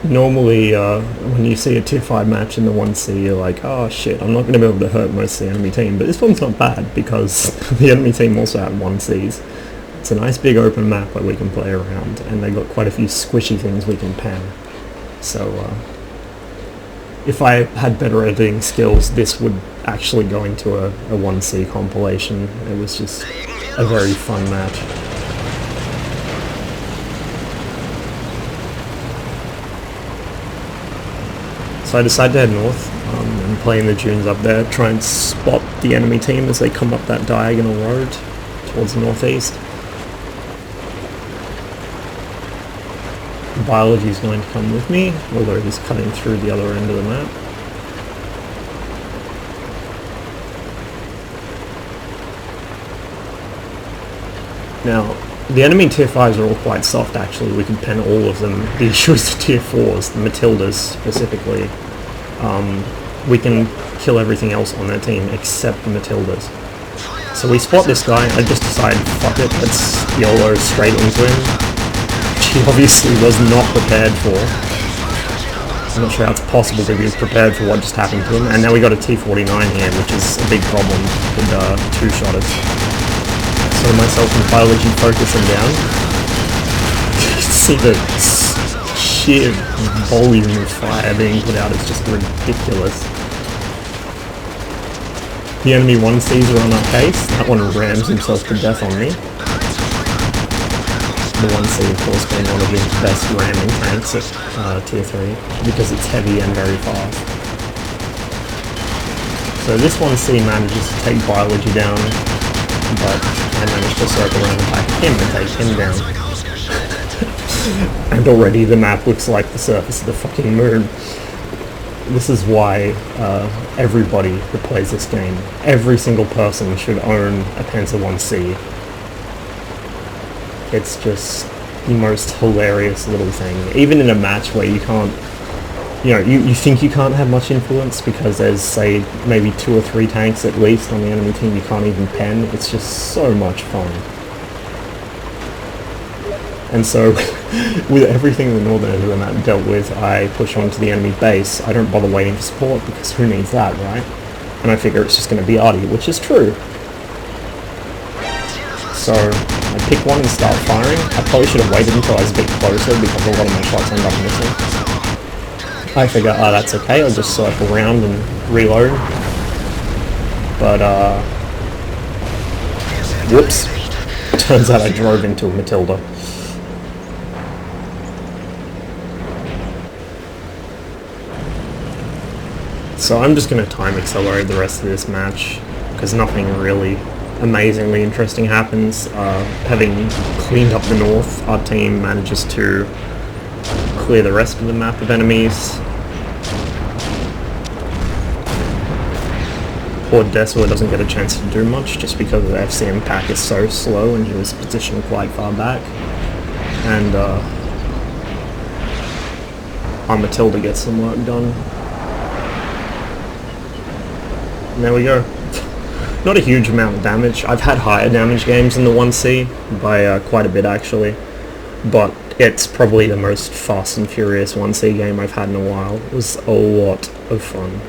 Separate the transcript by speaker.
Speaker 1: Normally, when you see a tier 5 match in the 1C, you're like, oh shit, I'm not going to be able to hurt most of the enemy team, but this one's not bad, because the enemy team also had 1Cs. It's a nice big open map where we can play around, and they got quite a few squishy things we can pen. So, if I had better editing skills, this would actually go into a 1C compilation. It was just a very fun match. So I decided to head north and play in the dunes up there, try and spot the enemy team as they come up that diagonal road towards the northeast. Biology is going to come with me, although he's cutting through the other end of the map. Now, the enemy tier 5s are all quite soft actually, we can pen all of them. The issue is the tier 4s, the Matildas specifically. We can kill everything else on their team except the Matildas. So we spot this guy, I just decide, fuck it, let's YOLO straight into him. Which he obviously was not prepared for. I'm not sure how it's possible to be prepared for what just happened to him. And now we got a T-49 here, which is a big problem with two-shotters. So myself and biology focus him down. You can see the sheer volume of fire being put out is just ridiculous. The enemy 1Cs are on our case. That one rams himself to death on me. The 1C of course being one of the best ramming tanks at tier 3 because it's heavy and very fast. So this 1C manages to take biology down, but I managed to circle around the back of him and take him down. And already the map looks like the surface of the fucking moon. This is why everybody who plays this game, every single person should own a Panzer 1C. It's just the most hilarious little thing. Even in a match where you can't, you think you can't have much influence because there's, say, maybe 2 or 3 tanks at least on the enemy team you can't even pen. It's just so much fun. And so, with everything the northern end of the map dealt with, I push on to the enemy base. I don't bother waiting for support because who needs that, right? And I figure it's just going to be Artie, which is true. So, I pick one and start firing. I probably should have waited until I was a bit closer because a lot of my shots end up missing. I figure, oh, that's okay, I'll just circle around and reload. But, whoops. Turns out I drove into a Matilda. So I'm just going to time accelerate the rest of this match, because nothing really amazingly interesting happens. Having cleaned up the north, our team manages to clear the rest of the map of enemies. Poor Desola doesn't get a chance to do much, just because the FCM pack is so slow and he was positioned quite far back. And our Matilda gets some work done. And there we go. Not a huge amount of damage. I've had higher damage games in the 1C, by quite a bit actually, but it's probably the most Fast and Furious 1C game I've had in a while. It was a lot of fun.